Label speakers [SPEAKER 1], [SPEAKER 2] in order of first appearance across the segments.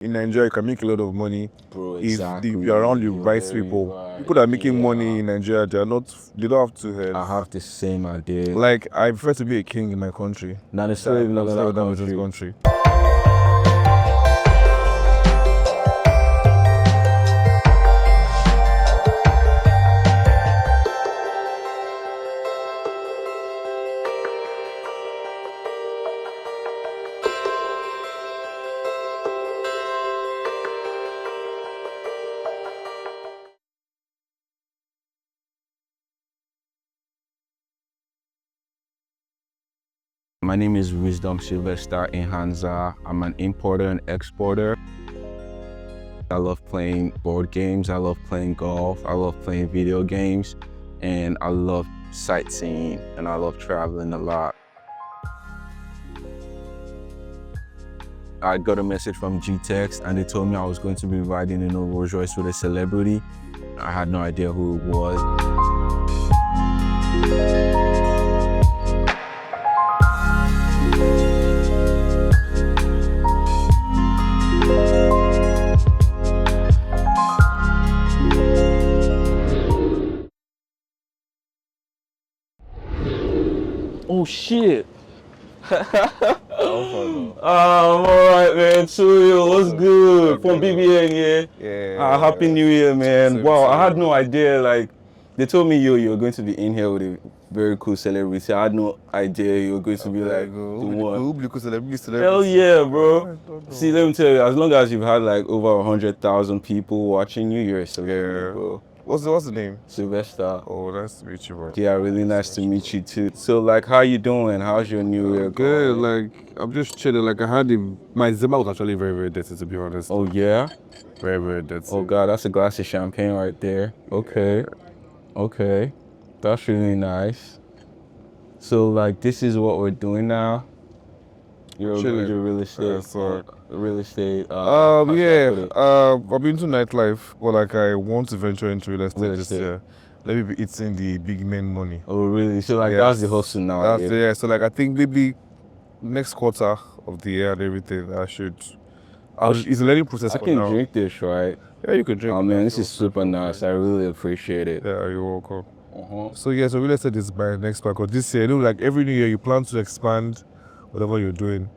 [SPEAKER 1] in Nigeria, you can make a lot of money.
[SPEAKER 2] Bro,
[SPEAKER 1] If
[SPEAKER 2] exactly.
[SPEAKER 1] you're around the
[SPEAKER 2] You're
[SPEAKER 1] right
[SPEAKER 2] very
[SPEAKER 1] people.
[SPEAKER 2] right.
[SPEAKER 1] People that are making
[SPEAKER 2] Yeah.
[SPEAKER 1] money in Nigeria, they don't have two heads.
[SPEAKER 2] I have the same idea.
[SPEAKER 1] Like, I prefer to be a king in my country.
[SPEAKER 2] Not necessarily in another country. My name is Wisdom Sylvester Enhanza. I'm an importer and exporter. I love playing board games. I love playing golf. I love playing video games. And I love sightseeing and I love traveling a lot. I got a message from G-Tex and they told me I was going to be riding in a Rolls Royce with a celebrity. I had no idea who it was. Oh shit! I'm alright, man. Tuoyo, what's good? From BBN, yeah. Happy New Year, man. Wow, I had no idea. Like, they told me you're going to be in here with a very cool celebrity. I had no idea you were going to be like the one. Hell yeah, bro. See, let me tell you, as long as you've had like over 100,000 people watching you, you're a celebrity, bro.
[SPEAKER 1] What's the name?
[SPEAKER 2] Sylvester.
[SPEAKER 1] Oh, nice to meet you, bro.
[SPEAKER 2] Yeah, really nice to meet you too. So, like, how you doing? How's your New Year
[SPEAKER 1] Good.
[SPEAKER 2] going?
[SPEAKER 1] Like, I'm just chilling. Like, my December was actually very, very dirty, to be honest.
[SPEAKER 2] Oh yeah?
[SPEAKER 1] Very, very dirty.
[SPEAKER 2] Oh God, that's a glass of champagne right there. Okay. Okay. That's really nice. So, like, this is what we're doing now. You're real estate. Real estate.
[SPEAKER 1] I've been to nightlife, but like I want to venture into real estate this year. Let me be eating the big men money.
[SPEAKER 2] Oh really? So like that's the hustle now.
[SPEAKER 1] Yeah. So like I think maybe next quarter of the year and everything, it's a learning process.
[SPEAKER 2] I can drink this, right?
[SPEAKER 1] Yeah, you can drink.
[SPEAKER 2] Oh man, this is super nice. I really appreciate it.
[SPEAKER 1] Yeah, you're welcome. So yeah, so real estate is my next part. Because this year, like every new year, you plan to expand whatever you're doing.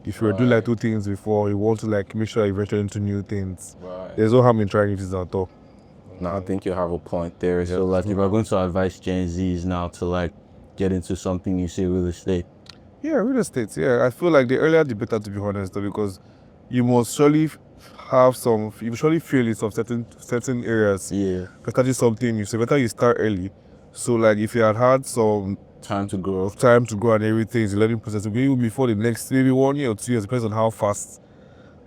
[SPEAKER 1] If you were doing like 2 things before, you want to like make sure you venture into new things.
[SPEAKER 2] Right.
[SPEAKER 1] There's no harm in trying it at all.
[SPEAKER 2] No, I think you have a point there. So like if you're going to advise Gen Zs now to like get into something, you say real estate.
[SPEAKER 1] Yeah, real estate. Yeah, I feel like the earlier the better, to be honest, though, because you must surely feel it of certain areas.
[SPEAKER 2] Yeah.
[SPEAKER 1] Especially something new. So better you start early. So like if you had some
[SPEAKER 2] time to grow
[SPEAKER 1] and everything, it's a learning process. Maybe before the next maybe 1 year or 2 years, depends on how fast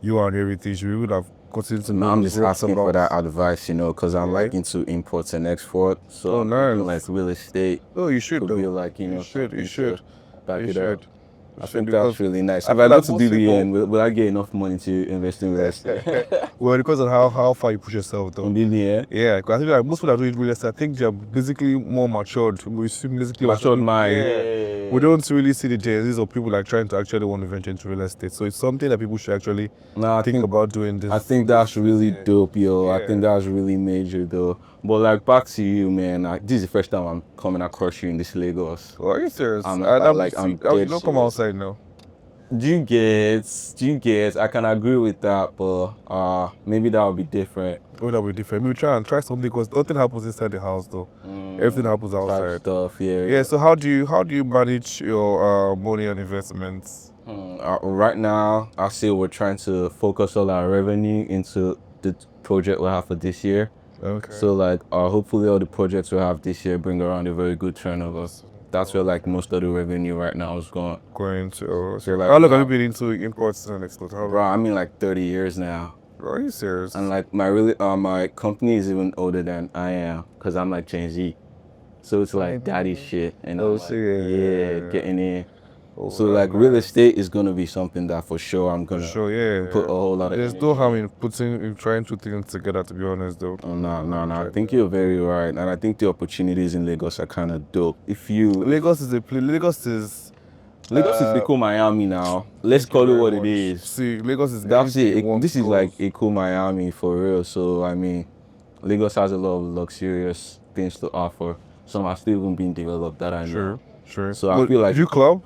[SPEAKER 1] you are and everything. You would have gotten to know.
[SPEAKER 2] I'm just asking for that advice, you know, because I'm like into imports and export. So
[SPEAKER 1] nice.
[SPEAKER 2] Like real estate.
[SPEAKER 1] Oh, you should
[SPEAKER 2] be like, you know,
[SPEAKER 1] you should
[SPEAKER 2] back it up. I think that's really nice. If I got to do the end, will I get enough money to invest in real estate?
[SPEAKER 1] Well, because of how far you push yourself, though. Yeah, because I think like most people that do real estate, I think they're basically more matured. We basically matured mind. Yeah. We don't really see the chances of people like trying to actually want to venture into real estate. So it's something that people should actually think about doing this.
[SPEAKER 2] I think that's really dope, yo. I think that's really major, though. But like back to you, man. This is the first time I'm coming across you in this Lagos.
[SPEAKER 1] Oh, are you serious?
[SPEAKER 2] I'm
[SPEAKER 1] don't come outside now.
[SPEAKER 2] Do you get? I can agree with that, but maybe that would be different.
[SPEAKER 1] Oh, that would be different. Maybe try something because nothing happens inside the house though. Everything happens outside.
[SPEAKER 2] Stuff, yeah.
[SPEAKER 1] Yeah. So how do you manage your money and investments?
[SPEAKER 2] Right now, I say we're trying to focus all our revenue into the project we have for this year.
[SPEAKER 1] Okay.
[SPEAKER 2] So like, hopefully all the projects we have this year bring around a very good turnover. That's where like most of the revenue right now is going
[SPEAKER 1] to.
[SPEAKER 2] So like,
[SPEAKER 1] how long have you been into imports and exports?
[SPEAKER 2] Bro, I mean like 30 years now.
[SPEAKER 1] Are you serious?
[SPEAKER 2] And like my company is even older than I am because I'm like Gen Z. So it's like daddy shit and getting in. So like real estate is gonna be something that for sure I'm gonna put a whole lot of.
[SPEAKER 1] There's no harm in trying 2 things together, to be honest, though.
[SPEAKER 2] Oh, no. I think you're very right, and I think the opportunities in Lagos are kind of dope.
[SPEAKER 1] Lagos is
[SPEAKER 2] Lagos is Eco Miami now. Let's call it what it is.
[SPEAKER 1] See, Lagos is
[SPEAKER 2] That's it.
[SPEAKER 1] anything one
[SPEAKER 2] This is
[SPEAKER 1] goes.
[SPEAKER 2] like Eco Miami for real. So I mean, Lagos has a lot of luxurious things to offer. Some are still even being developed that I know.
[SPEAKER 1] Sure.
[SPEAKER 2] So I feel like
[SPEAKER 1] do you club?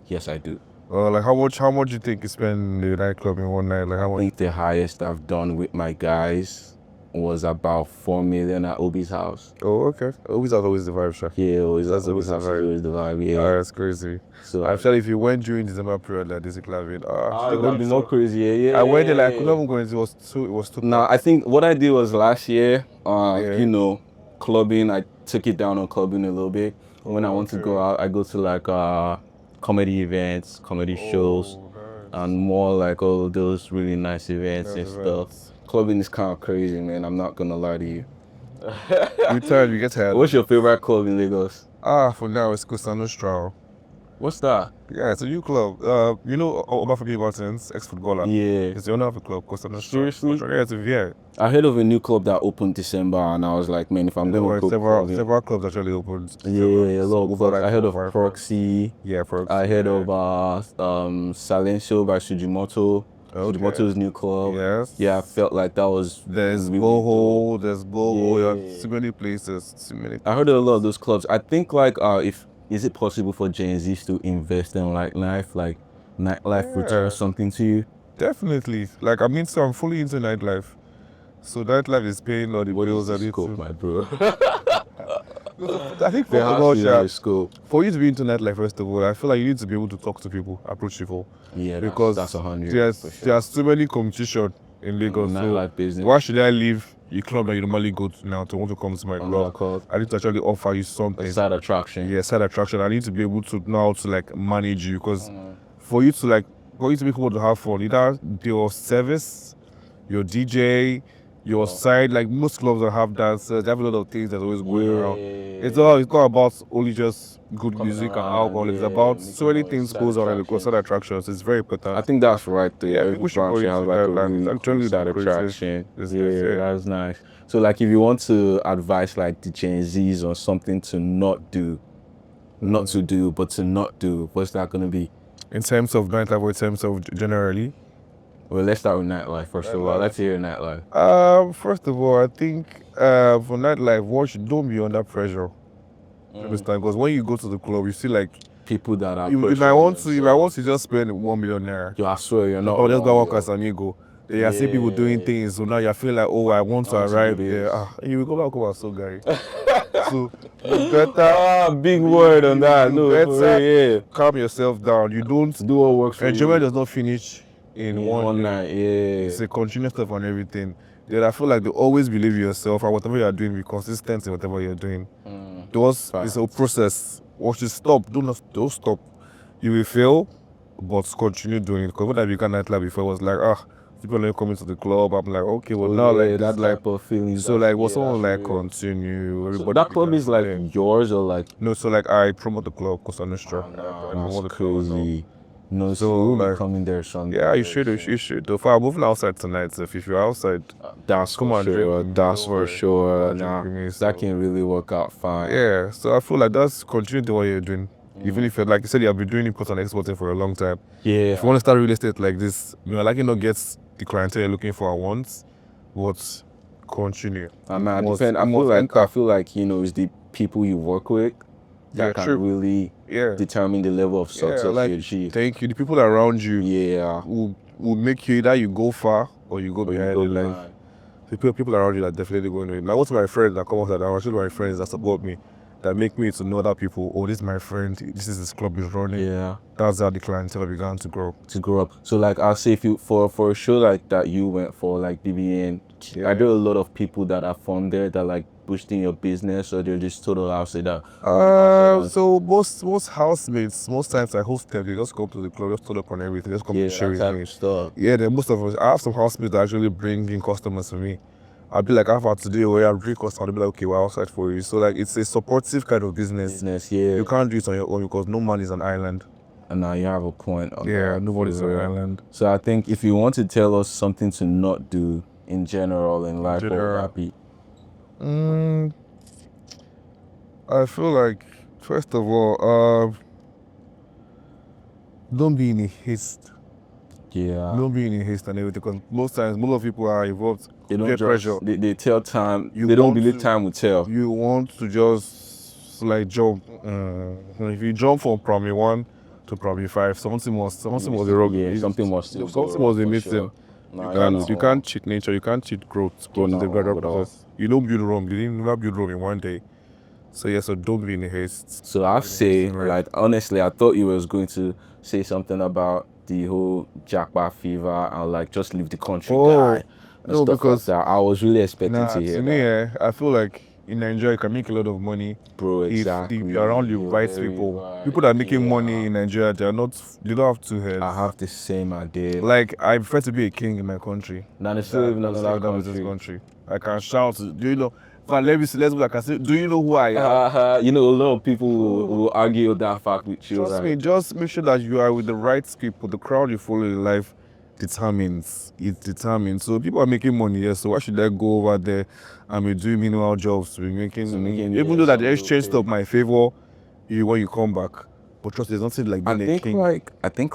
[SPEAKER 2] yes, I do.
[SPEAKER 1] Like how much do you think you spend in the nightclub in one night? Like how
[SPEAKER 2] I
[SPEAKER 1] much?
[SPEAKER 2] think the highest I've done with my guys was about 4 million at Obi's house.
[SPEAKER 1] Oh, okay. Always the vibe, sure.
[SPEAKER 2] Yeah,
[SPEAKER 1] That's always the vibe.
[SPEAKER 2] Always the vibe. Yeah,
[SPEAKER 1] That's crazy.
[SPEAKER 2] so
[SPEAKER 1] Actually, if you went during December period like this, it could have been.
[SPEAKER 2] it would be more crazy. Yeah.
[SPEAKER 1] I went there like I could not even go in. It was too.
[SPEAKER 2] Nah, I think what I did was last year,
[SPEAKER 1] Yeah.
[SPEAKER 2] you know, clubbing. I took it down on clubbing a little bit. When I want to go out, I go to like comedy events, comedy shows, and more like all of those really nice events and stuff. Clubbing is kind of crazy, man. I'm not gonna lie to you.
[SPEAKER 1] You tired? You get tired?
[SPEAKER 2] What's your favorite club in Lagos?
[SPEAKER 1] For now it's Costa Nostra.
[SPEAKER 2] What's that?
[SPEAKER 1] Yeah, it's a new club. You know Obafemi Martins, ex-footballer.
[SPEAKER 2] Yeah.
[SPEAKER 1] It's the owner of a club, Costa Nostra.
[SPEAKER 2] Seriously?
[SPEAKER 1] Yeah, it's a VR.
[SPEAKER 2] I heard of a new club that opened December, and I was like, man, if I'm going to go
[SPEAKER 1] Several clubs actually opened.
[SPEAKER 2] yeah, a lot of clubs. I heard of Proxy.
[SPEAKER 1] Yeah, Proxy.
[SPEAKER 2] I heard of Silencio by Sujimoto.
[SPEAKER 1] Okay.
[SPEAKER 2] Sujimoto's new club.
[SPEAKER 1] Yes.
[SPEAKER 2] Yeah, I felt like that was.
[SPEAKER 1] There's
[SPEAKER 2] really
[SPEAKER 1] Boho. There's Boho.
[SPEAKER 2] Yeah.
[SPEAKER 1] Yeah, too many places. Too many.
[SPEAKER 2] I heard of a lot of those clubs. I think like is it possible for Gen Zs to invest in like nightlife returns something to you?
[SPEAKER 1] Definitely. Like so I'm fully into nightlife. So nightlife is paying all the bills I need
[SPEAKER 2] Scope,
[SPEAKER 1] to.
[SPEAKER 2] my bro.
[SPEAKER 1] I think
[SPEAKER 2] There has to be a scope.
[SPEAKER 1] for you to be into nightlife, first of all, I feel like you need to be able to talk to people, approach people.
[SPEAKER 2] Yeah,
[SPEAKER 1] Because
[SPEAKER 2] that's 100.
[SPEAKER 1] there's too many competition in Lagos. So
[SPEAKER 2] Nightlife business.
[SPEAKER 1] why should I leave a club that you normally go to now to want to come to my club? I need to actually offer you something.
[SPEAKER 2] Side attraction.
[SPEAKER 1] Yeah, side attraction. I need to be able to know how to like manage you, because for you to be able to have fun, either your service, your DJ, your side, like most clubs that have dancers, they have a lot of things that's always going around. It's not about only just good music and alcohol. It's about so many things goes on in the side attractions. It's very important.
[SPEAKER 2] I think that's right there.
[SPEAKER 1] Yeah, we should
[SPEAKER 2] branch have like a really side attraction. Yeah, that's nice. So like if you want to advise like the Gen Zs on something to not do, not to do, but to not do, what's that gonna be?
[SPEAKER 1] In terms of nightlife or in terms of generally?
[SPEAKER 2] Well, let's start with nightlife first of all. Let's hear nightlife.
[SPEAKER 1] First of all, I think for nightlife, don't be under pressure. Understand? Because when you go to the club, you see like
[SPEAKER 2] people that are.
[SPEAKER 1] If I want to just spend 1 million naira,
[SPEAKER 2] I swear you're not.
[SPEAKER 1] Oh, just go walk as an ego. They are seeing people doing things, so now you feel like, oh, I want to arrive there. You will go back home and so Gary. So better.
[SPEAKER 2] Big word on that. No,
[SPEAKER 1] better calm yourself down. You don't
[SPEAKER 2] do what works for you.
[SPEAKER 1] Enjoyment does not finish in one
[SPEAKER 2] night. Yeah,
[SPEAKER 1] it's a continuous stuff and everything. Then I feel like they always believe in yourself, and whatever you are doing, be consistent in whatever you're doing. It's a process. Once you stop, don't stop. You will fail, but continue doing it. Because when I began nightlife before, it was like, people are coming to the club. I'm like, okay, well now like
[SPEAKER 2] that type of feeling.
[SPEAKER 1] So like, was someone like continue? Everybody.
[SPEAKER 2] So that club is like yours or like?
[SPEAKER 1] No, so like I promote the club, Costa Nostra.
[SPEAKER 2] That's crazy. No, so like coming there Sunday.
[SPEAKER 1] Yeah, you should. If I'm moving outside tonight, so if you're outside,
[SPEAKER 2] that's for sure. That's for sure. That can really work out fine.
[SPEAKER 1] Yeah, so I feel like that's continue to what you're doing. Even if, like you said, you have been doing import and exporting for a long time.
[SPEAKER 2] Yeah.
[SPEAKER 1] If you want to start real estate like this, like not get the clientele you're looking for at once, but continue.
[SPEAKER 2] I feel like it's the people you work with that can really determine the level of success you achieve.
[SPEAKER 1] Thank you. The people around you will make you either you go far or you go behind in life. The people around you are definitely going to. Like, what's my friends that come up that are actually my friends that support me, that make me to know other people. Oh, this is my friend. This is his club is running.
[SPEAKER 2] Yeah,
[SPEAKER 1] that's how the clientele began to grow.
[SPEAKER 2] So like I'll say, if you for a show like that you went for like BBN, are there a lot of people that are from there that like boosting your business, or they're just total outside that?
[SPEAKER 1] So most housemates, most times I host them, they just come to the club, just turn up on everything, just come to share with me.
[SPEAKER 2] Stuff.
[SPEAKER 1] Yeah, then most of us, I have some housemates that actually bring in customers for me. I'll be like, I've had today where I'm bring customers, I'll be like, okay, we're outside for you. So like, it's a supportive kind of business.
[SPEAKER 2] Yeah.
[SPEAKER 1] You can't do it on your own because no man is an island.
[SPEAKER 2] And now you have a point on
[SPEAKER 1] that. Nobody's on an island.
[SPEAKER 2] So I think if you want to tell us something to not do in general in life, or happy.
[SPEAKER 1] I feel like, first of all, don't be in a haste.
[SPEAKER 2] Yeah.
[SPEAKER 1] Don't be in a haste and everything, because most times, most of people are involved.
[SPEAKER 2] They don't
[SPEAKER 1] Peer
[SPEAKER 2] just,
[SPEAKER 1] pressure.
[SPEAKER 2] they tell time.
[SPEAKER 1] You
[SPEAKER 2] They don't
[SPEAKER 1] want
[SPEAKER 2] believe
[SPEAKER 1] to-
[SPEAKER 2] time will tell.
[SPEAKER 1] You want to just like jump. If you jump from primary 1 to primary 5, something must be wrong.
[SPEAKER 2] Yeah, something must still go
[SPEAKER 1] Something
[SPEAKER 2] wrong,
[SPEAKER 1] must be
[SPEAKER 2] for
[SPEAKER 1] missing.
[SPEAKER 2] sure.
[SPEAKER 1] You can't cheat nature. You can't cheat growth.
[SPEAKER 2] You're
[SPEAKER 1] Growth is a
[SPEAKER 2] not
[SPEAKER 1] gradual
[SPEAKER 2] wrong at all.
[SPEAKER 1] process. You don't build Rome. You didn't never build Rome in one day. So yeah, so don't be in a haste.
[SPEAKER 2] So I'll say,
[SPEAKER 1] Right.
[SPEAKER 2] like, honestly, I thought you was going to say something about the whole jackpot fever and like just leave the country die and
[SPEAKER 1] no,
[SPEAKER 2] stuff
[SPEAKER 1] because
[SPEAKER 2] like that. I was really expecting
[SPEAKER 1] nah,
[SPEAKER 2] to hear
[SPEAKER 1] to
[SPEAKER 2] that.
[SPEAKER 1] me, I feel like in Nigeria you can make a lot of money.
[SPEAKER 2] Bro, exactly.
[SPEAKER 1] If you're around the
[SPEAKER 2] You're
[SPEAKER 1] right
[SPEAKER 2] very
[SPEAKER 1] people.
[SPEAKER 2] right.
[SPEAKER 1] People that are making
[SPEAKER 2] Yeah.
[SPEAKER 1] money in Nigeria, they don't have two heads.
[SPEAKER 2] I have the same idea.
[SPEAKER 1] Like, I prefer to be a king in my country.
[SPEAKER 2] Now they still live in another
[SPEAKER 1] business
[SPEAKER 2] country.
[SPEAKER 1] I can shout. Do you know? Let's I can say, do you know who I am?
[SPEAKER 2] You know, a lot of people will argue that fact with you.
[SPEAKER 1] Trust
[SPEAKER 2] like,
[SPEAKER 1] me, just make sure that you are with the right people. The crowd you follow in life determines. It determines. So people are making money here. So why should I go over there and be doing minimal jobs to be making? Even though that the exchange stuff might favor you when you come back, but trust, there's nothing like being a king.
[SPEAKER 2] I think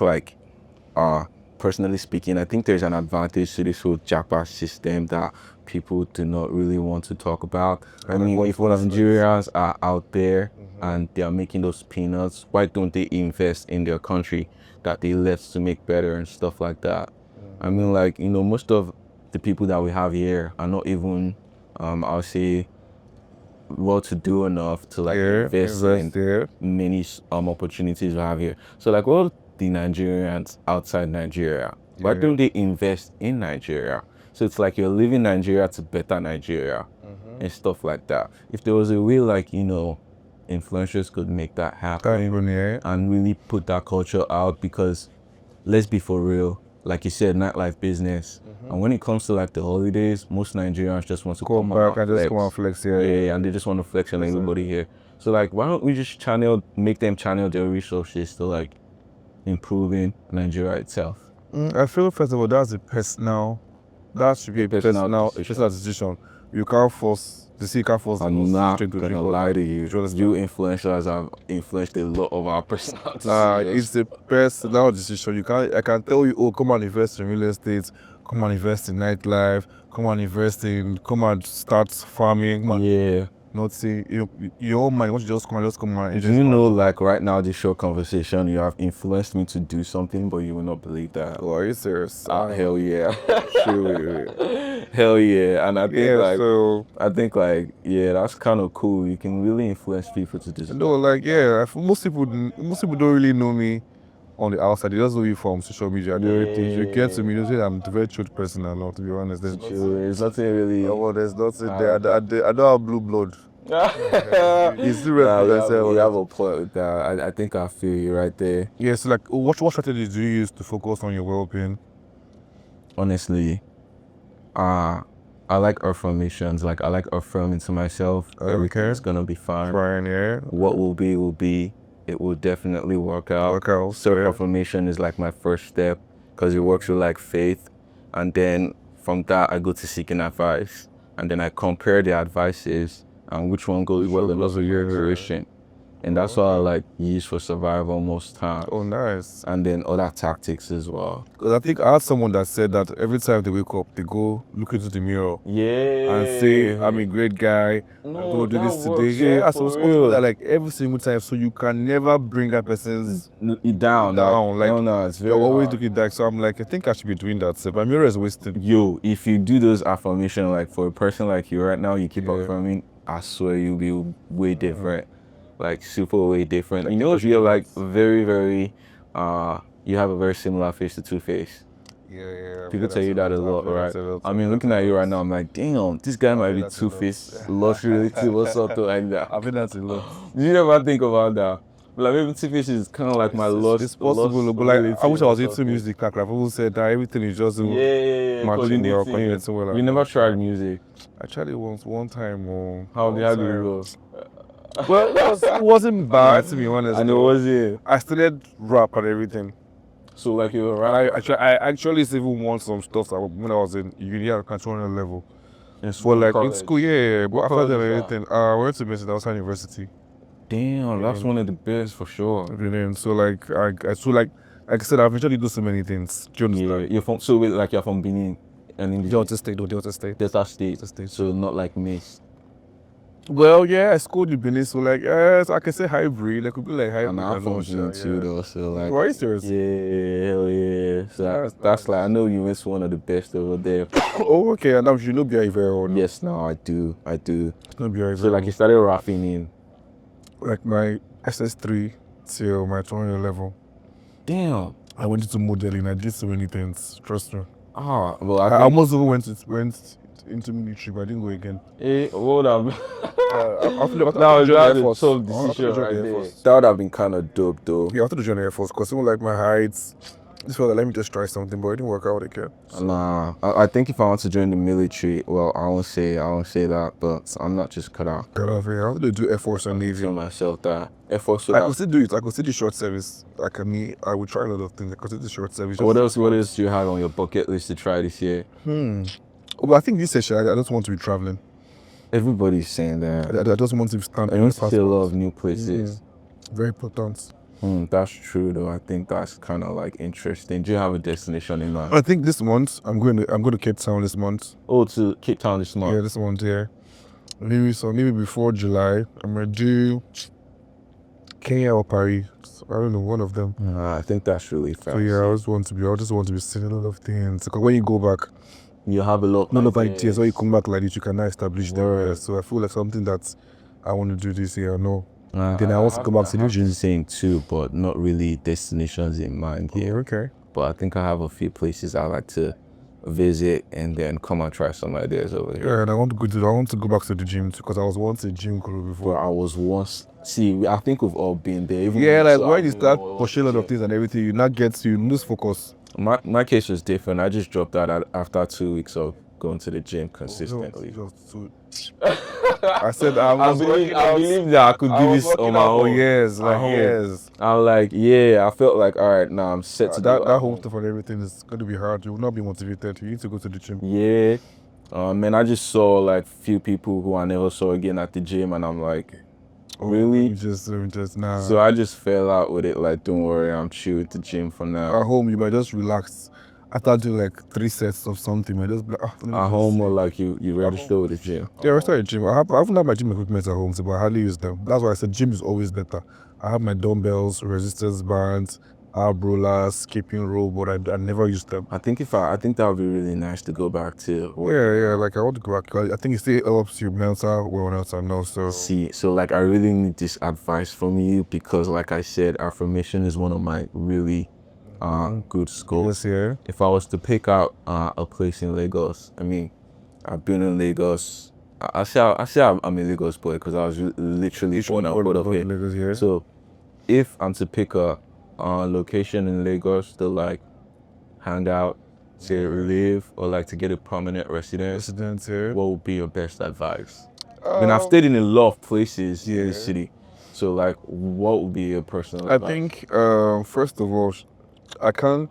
[SPEAKER 2] personally speaking, I think there's an advantage to this whole jackpot system that people do not really want to talk about. I mean, if Nigerians are out there and they are making those peanuts, why don't they invest in their country that they left to make better and stuff like that? I mean, like, you know, most of the people that we have here are not even, I'll say, well-to-do enough to like invest in many opportunities we have here. So like all the Nigerians outside Nigeria, why don't they invest in Nigeria? So it's like you're leaving Nigeria to better Nigeria and stuff like that. If there was a way, like, you know, influencers could make that happen and really put that culture out, because let's be for real, like you said, nightlife business. And when it comes to like the holidays, most Nigerians just want to come back and just come and flex. Yeah, and they just want to flex on everybody here. So like, why don't we just make them channel their resources to like improving Nigeria itself?
[SPEAKER 1] I feel, first of all, that should be a personal decision. You can't force.
[SPEAKER 2] I'm not gonna lie to you. You influencers have influenced a lot of our personalities.
[SPEAKER 1] It's a personal decision. I can tell you, oh, come and invest in real estate, come and invest in nightlife, come and start farming.
[SPEAKER 2] Yeah.
[SPEAKER 1] Not say your own mind. Once you just come and
[SPEAKER 2] Do you know, like right now, this short conversation, you have influenced me to do something, but you will not believe that.
[SPEAKER 1] Oh, are you serious?
[SPEAKER 2] Hell yeah. Hell yeah. And I think that's kind of cool. You can really influence people to do something.
[SPEAKER 1] No, like, most people don't really know me on the outside. They just know you from social media and everything. You get to me, you say I'm a very true person and all, to be honest.
[SPEAKER 2] There's nothing really.
[SPEAKER 1] There's nothing there. I don't have blue blood. It's still
[SPEAKER 2] you have a point with that. I think I feel you right there.
[SPEAKER 1] Yeah, so like, what strategies do you use to focus on your well-being?
[SPEAKER 2] Honestly, I like affirmations. Like, I like affirming to myself, everything's gonna be fine. What will be. It will definitely work out. Self-affirmation is like my first step, because it works with like faith. And then from that, I go to seeking advice. And then I compare the advices and which one goes well with your intuition. And that's what I like use for survival most times.
[SPEAKER 1] Oh, nice.
[SPEAKER 2] And then other tactics as well.
[SPEAKER 1] Because I think I had someone that said that every time they wake up, they go look into the mirror.
[SPEAKER 2] Yeah.
[SPEAKER 1] And say, I'm a great guy. I'm going to do this today. Yeah, so that like every single time. So you can never bring that person's down. Like, no, it's very you're always looking back. So I'm like, I think I should be doing that. So my mirror is wasted.
[SPEAKER 2] Yo, if you do those affirmations, like for a person like you right now, you keep affirming, I swear you'll be way different. Like super way different. You know, you're like very, very, you have a very similar face to Two-Face.
[SPEAKER 1] Yeah.
[SPEAKER 2] People tell you that a lot, right? I mean, looking at you right now, I'm like, damn, this guy might be Two-Face. Luxury, what's up to like that?
[SPEAKER 1] I think that's a lot.
[SPEAKER 2] Did you ever think about that? Like maybe Two-Face is kind of like my lost.
[SPEAKER 1] It's possible, but like I wish I was into music. Like people said that everything is just
[SPEAKER 2] You never tried music?
[SPEAKER 1] I tried it one time.
[SPEAKER 2] How did it go?
[SPEAKER 1] Well, it wasn't bad, to be honest.
[SPEAKER 2] And it was
[SPEAKER 1] I studied rap and everything.
[SPEAKER 2] So like you were rap?
[SPEAKER 1] I actually even won some stuff when I was in uni at controlling level. In school, in school, but after that everything, I went to Mason outside university.
[SPEAKER 2] Damn, that's one of the best for sure.
[SPEAKER 1] So like, Like I said, I've actually do so many things. Do you understand?
[SPEAKER 2] You're from you're from Benin and in
[SPEAKER 1] Delta State. Delta State.
[SPEAKER 2] Delta State.
[SPEAKER 1] State.
[SPEAKER 2] So not like Miss.
[SPEAKER 1] Well, yeah, I schooled in Benin, so like, so I can say hybrid. Like, could be like hybrid.
[SPEAKER 2] And I'm from Benin too, though. So like,
[SPEAKER 1] why is yours?
[SPEAKER 2] Yeah, hell yeah. So that's like, I know you miss one of the best over there.
[SPEAKER 1] Oh, okay. And now you know be very well.
[SPEAKER 2] Yes, no, I do.
[SPEAKER 1] It's not be
[SPEAKER 2] So like, you started rapping in
[SPEAKER 1] like my SS3 till my Tuoyo level.
[SPEAKER 2] Damn.
[SPEAKER 1] I went into modeling. I did so many things. Trust me.
[SPEAKER 2] Well,
[SPEAKER 1] I almost even went into military, but I didn't go again.
[SPEAKER 2] What would have that would have been kind of dope, though.
[SPEAKER 1] Yeah, I wanted to join the Air Force because even like my heights, just felt like let me just try something, but it didn't work out again. So.
[SPEAKER 2] Nah, I think if I want to join the military, well, I won't say that, but I'm not just cut out.
[SPEAKER 1] Yeah, I wanted to do Air Force and Navy.
[SPEAKER 2] Tell myself that Air Force.
[SPEAKER 1] I could still do it. I could still do short service. Like I would try a lot of things. I could still do short service.
[SPEAKER 2] What else do you have on your bucket list to try this year?
[SPEAKER 1] Well, I think this session, I just want to be traveling.
[SPEAKER 2] Everybody's saying that.
[SPEAKER 1] I just want to stand.
[SPEAKER 2] I want to see a lot of new places.
[SPEAKER 1] Very important.
[SPEAKER 2] That's true, though. I think that's kind of like interesting. Do you have a destination in mind?
[SPEAKER 1] I think this month I'm going to Cape Town this month.
[SPEAKER 2] Oh, to Cape Town this month.
[SPEAKER 1] Yeah, this month. Yeah. Maybe before July, I'm gonna do Kenya or Paris. I don't know, one of them.
[SPEAKER 2] I think that's really fast.
[SPEAKER 1] So yeah, I just want to be seeing a lot of things. Because when you go back,
[SPEAKER 2] you have a lot
[SPEAKER 1] of ideas. When you come back like this, you can now establish them. So I feel like something that I want to do this year. No.
[SPEAKER 2] Then I also go back to the saying too, but not really destinations in mind here.
[SPEAKER 1] Okay.
[SPEAKER 2] But I think I have a few places I like to visit and then come and try some ideas over here.
[SPEAKER 1] Yeah, and I want to go back to the gym too, because I was once a gym crew before.
[SPEAKER 2] Well, I was once. See, I think we've all been there.
[SPEAKER 1] Yeah, like when you start pushing a lot of things and everything, you lose focus.
[SPEAKER 2] My case was different. I just dropped out after 2 weeks of going to the gym consistently.
[SPEAKER 1] I said I believe
[SPEAKER 2] that I could do this on my own.
[SPEAKER 1] Years.
[SPEAKER 2] I was like, I felt like, all right, now I'm set to
[SPEAKER 1] that whole stuff and everything is going to be hard. You will not be motivated. You need to go to the gym.
[SPEAKER 2] Yeah. And I just saw like few people who I never saw again at the gym, and I'm like, really?
[SPEAKER 1] Just nah.
[SPEAKER 2] So I just fell out with it. Like, don't worry, I'm chill with the gym for now.
[SPEAKER 1] At home, you might just relax. After doing like 3 sets of something, I just be like,
[SPEAKER 2] at home, or like you register with the gym?
[SPEAKER 1] Yeah, I started gym. I haven't had my gym equipment at home, but I hardly use them. That's why I said gym is always better. I have my dumbbells, resistance bands, ab rollers, skipping rope, but I never use them.
[SPEAKER 2] I think that would be really nice to go back to.
[SPEAKER 1] Yeah, like I want to go back. I think it still helps you mental wellness and also.
[SPEAKER 2] So like I really need this advice from you, because like I said, affirmation is one of my really good schools.
[SPEAKER 1] Yeah.
[SPEAKER 2] If I was to pick out a place in Lagos, I mean, I've been in Lagos. I say I'm a Lagos boy because I was literally born and brought up here.
[SPEAKER 1] Lagos here.
[SPEAKER 2] So if I'm to pick a location in Lagos to like hang out, to live, or like to get a permanent residence
[SPEAKER 1] here,
[SPEAKER 2] what would be your best advice? I mean, I've stayed in a lot of places in the city. So like, what would be your personal advice?
[SPEAKER 1] I think first of all, I can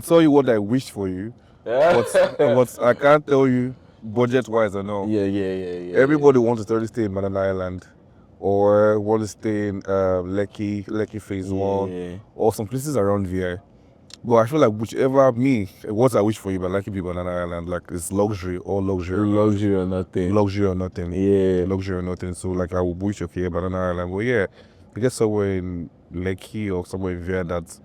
[SPEAKER 1] tell you what I wish for you, but I can't tell you budget-wise or no.
[SPEAKER 2] Yeah.
[SPEAKER 1] Everybody wants to stay in Banana Island, or want to stay in Lekki Phase 1, or some places around here. But I feel like what I wish for you, but Lekki be Banana Island, like it's luxury or nothing.
[SPEAKER 2] Luxury or nothing.
[SPEAKER 1] Yeah, luxury or nothing. So like I would wish Banana Island. But yeah, I guess somewhere in Lekki or somewhere in here that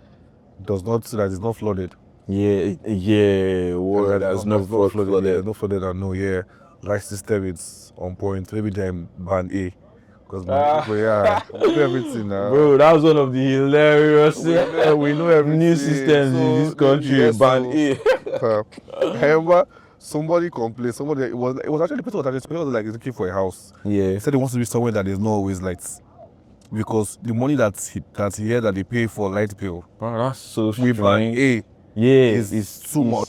[SPEAKER 1] is not flooded.
[SPEAKER 2] Yeah. There's no flooded.
[SPEAKER 1] There's no flooded. I know. Yeah, light system it's on point. Maybe they're in band A. Because we know everything now.
[SPEAKER 2] Bro, that was one of the hilarious
[SPEAKER 1] we know everything.
[SPEAKER 2] New systems in this country. Band A.
[SPEAKER 1] I remember somebody complained. It was actually the person was like looking for a house.
[SPEAKER 2] Yeah.
[SPEAKER 1] He said he wants to be somewhere that there's not always lights. Because the money that they pay for light bill,
[SPEAKER 2] bro, that's so strange.
[SPEAKER 1] With band A,
[SPEAKER 2] is
[SPEAKER 1] too much.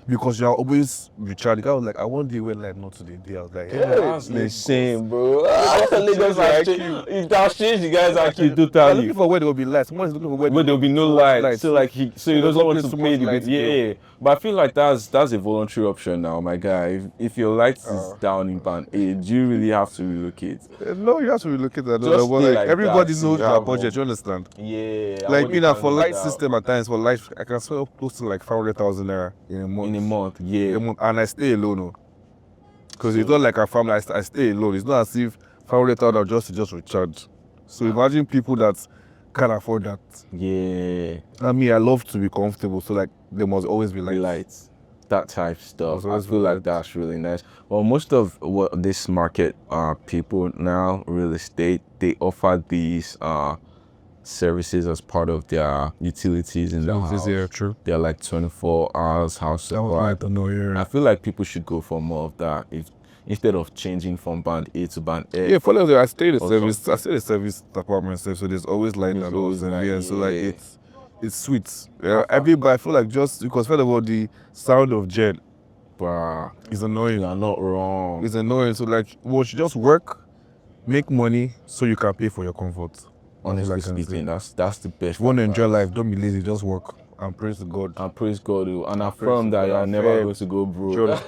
[SPEAKER 1] because you're always recharging. I was like, I want the way like not today. I was like,
[SPEAKER 2] That's insane, bro. Lagos has changed. It has changed the guys IQ
[SPEAKER 1] I'm
[SPEAKER 2] totally.
[SPEAKER 1] looking for where there will be lights. Someone is looking for where
[SPEAKER 2] There will be no light. So like he doesn't want to pay the
[SPEAKER 1] light
[SPEAKER 2] bill. Yeah. But I feel like that's a voluntary option now, my guy. If your light is down in band A, do you really have to relocate?
[SPEAKER 1] No, you have to relocate that.
[SPEAKER 2] Just
[SPEAKER 1] But
[SPEAKER 2] stay
[SPEAKER 1] like,
[SPEAKER 2] like
[SPEAKER 1] everybody
[SPEAKER 2] that,
[SPEAKER 1] knows
[SPEAKER 2] you
[SPEAKER 1] their
[SPEAKER 2] have
[SPEAKER 1] budget.
[SPEAKER 2] one.
[SPEAKER 1] You understand?
[SPEAKER 2] Yeah.
[SPEAKER 1] Like me now for light system at times for light, I can spend up close to like 500,000 naira in a month.
[SPEAKER 2] In a month, yeah.
[SPEAKER 1] And I stay alone. Because it's not like a family. I stay alone. It's not as if 500,000 just recharge. So imagine people that can't afford that.
[SPEAKER 2] Yeah.
[SPEAKER 1] I mean, I love to be comfortable, so like there must always be
[SPEAKER 2] lights. That type stuff. I
[SPEAKER 1] always
[SPEAKER 2] feel
[SPEAKER 1] be
[SPEAKER 2] like
[SPEAKER 1] lights.
[SPEAKER 2] that's really nice. Well, most of what this market people now, real estate, they offer these services as part of their utilities in the house.
[SPEAKER 1] Yeah, true.
[SPEAKER 2] They're like 24 hours house supply. I feel like people should go for more of that instead of changing from band A to band A.
[SPEAKER 1] Yeah, for I stay the service. I stay the service department, so there's always light and always and so like it's sweet. Yeah, everybody I feel like just because first of all the sound of jet, is annoying.
[SPEAKER 2] You're not wrong.
[SPEAKER 1] It's annoying. So like, we should just work, make money, so you can pay for your comfort.
[SPEAKER 2] Honestly speaking, that's the best.
[SPEAKER 1] If you want to enjoy life, don't be lazy. Just work and praise God.
[SPEAKER 2] And praise God, and affirm that you're never going to go broke.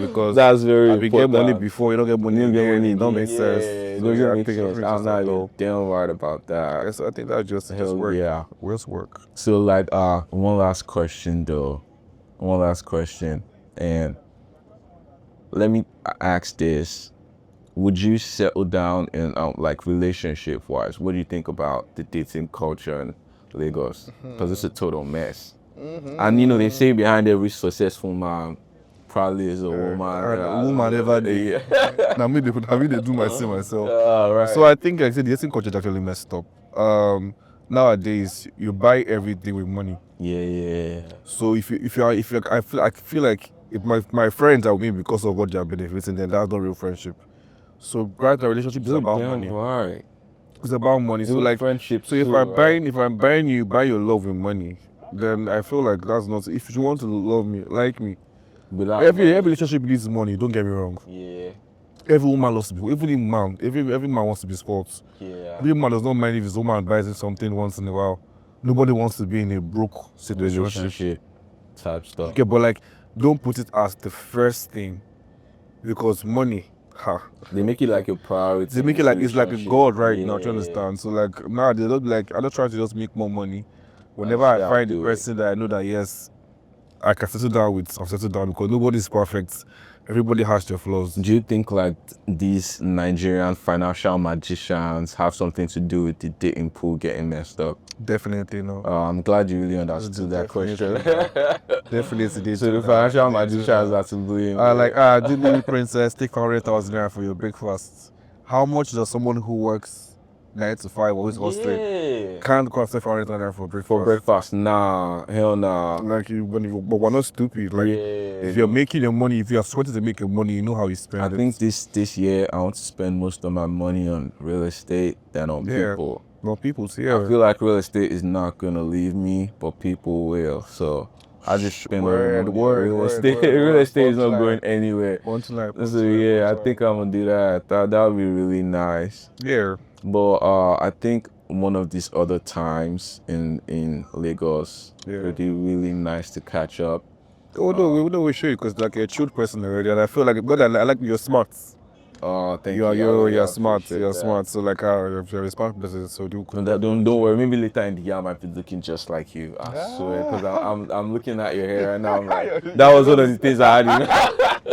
[SPEAKER 1] Because
[SPEAKER 2] that's very
[SPEAKER 1] important. Get money before you don't get money.
[SPEAKER 2] It
[SPEAKER 1] don't make sense.
[SPEAKER 2] It doesn't make sense. I'm not even damn right about that.
[SPEAKER 1] Yes, I think that's just work.
[SPEAKER 2] Yeah,
[SPEAKER 1] just work.
[SPEAKER 2] So like, one last question though. And let me ask this. Would you settle down in like relationship wise? What do you think about the dating culture in Lagos? Because it's a total mess. And you know, they say behind every successful man probably is a woman.
[SPEAKER 1] A woman ever did. I mean, they do myself.
[SPEAKER 2] Right.
[SPEAKER 1] So I think like I said, the dating culture is actually messed up. Nowadays you buy everything with money.
[SPEAKER 2] Yeah.
[SPEAKER 1] So if you I feel like if my friends are with me because of what they are benefiting, then that's not real friendship. So right now relationship is about money.
[SPEAKER 2] Right.
[SPEAKER 1] It's about money. So like
[SPEAKER 2] friendship.
[SPEAKER 1] So if I'm buying you, buy your love with money, then I feel like that's not. If you want to love me, like me, every relationship needs money. Don't get me wrong.
[SPEAKER 2] Yeah.
[SPEAKER 1] Every woman loves to be. Every man wants to be spoiled.
[SPEAKER 2] Yeah.
[SPEAKER 1] Every man does not mind if his woman buys him something once in a while. Nobody wants to be in a broke situation.
[SPEAKER 2] Type stuff.
[SPEAKER 1] Okay, but like, don't put it as the first thing, because money.
[SPEAKER 2] They make it like a priority.
[SPEAKER 1] They make it like it's like a god right now. Do you understand? So like now they don't like. I don't try to just make more money. Whenever I find the person that I know that yes, I can settle down with, I'll settle down, because nobody's perfect. Everybody has their flaws.
[SPEAKER 2] Do you think like these Nigerian financial magicians have something to do with the dating pool getting messed up?
[SPEAKER 1] Definitely no.
[SPEAKER 2] I'm glad you really understood that question.
[SPEAKER 1] Definitely.
[SPEAKER 2] So the financial magicians are to blame.
[SPEAKER 1] Disney princess, take 100,000 naira for your breakfast. How much does someone who works 9 to 5 always hustling can't cost 500 naira for breakfast?
[SPEAKER 2] For breakfast, nah, hell nah.
[SPEAKER 1] Like but we're not stupid. Like if you're making your money, if you're sweating to make your money, you know how you spend it.
[SPEAKER 2] I think this year I want to spend most of my money on real estate than on people.
[SPEAKER 1] Well, people,
[SPEAKER 2] I feel like real estate is not gonna leave me, but people will. So I just spend real estate. Real estate is not going anywhere. So yeah, I think I'm gonna do that. That would be really nice.
[SPEAKER 1] Yeah.
[SPEAKER 2] But I think one of these other times in Lagos would be really nice to catch up.
[SPEAKER 1] Oh no, we should, because like you're a chilled person already, and I feel like God, I like you're smart.
[SPEAKER 2] Oh, thank you.
[SPEAKER 1] You're smart. You're smart. So like, you're a smart person. So
[SPEAKER 2] don't worry. Maybe later in the year I might be looking just like you. I swear, because I'm looking at your hair right now. I'm like, that was one of the things I had.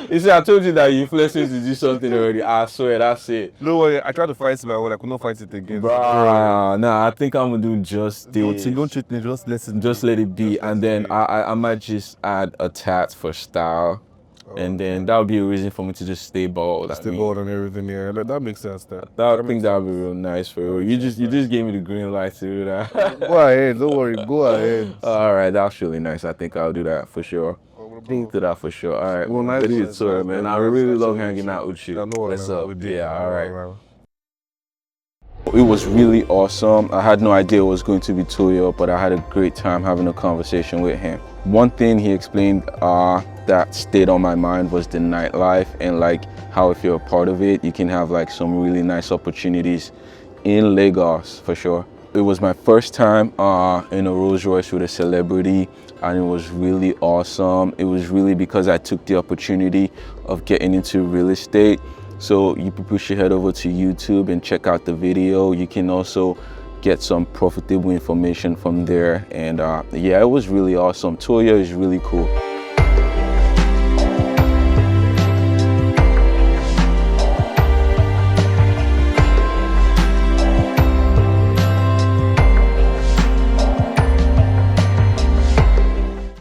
[SPEAKER 2] You see, I told you that you influenced me to do something already. I swear, that's it.
[SPEAKER 1] No worry. I tried to fight it, but I could not fight it again.
[SPEAKER 2] Nah, I think I'm gonna do just this.
[SPEAKER 1] Don't treat me.
[SPEAKER 2] Just let it be, and then I might just add a tat for style. And then that would be a reason for me to just stay bald.
[SPEAKER 1] Bald and everything, yeah. That makes sense.
[SPEAKER 2] I think that would be real nice for you. You just gave me the green light to do that.
[SPEAKER 1] Go ahead, don't worry. Go ahead.
[SPEAKER 2] All right, that's really nice. I think I'll do that for sure. Do that for sure. All right.
[SPEAKER 1] Well, nice.
[SPEAKER 2] Man. I really love hanging out with you.
[SPEAKER 1] What's up?
[SPEAKER 2] Yeah. All right. It was really awesome. I had no idea it was going to be Tuoyo, but I had a great time having a conversation with him. One thing he explained that stayed on my mind was the nightlife, and like how if you're a part of it, you can have like some really nice opportunities in Lagos for sure. It was my first time in a Rolls Royce with a celebrity, and it was really awesome. It was really because I took the opportunity of getting into real estate. So you people should head over to YouTube and check out the video. You can also get some profitable information from there. And yeah, it was really awesome. Tuoyo is really cool.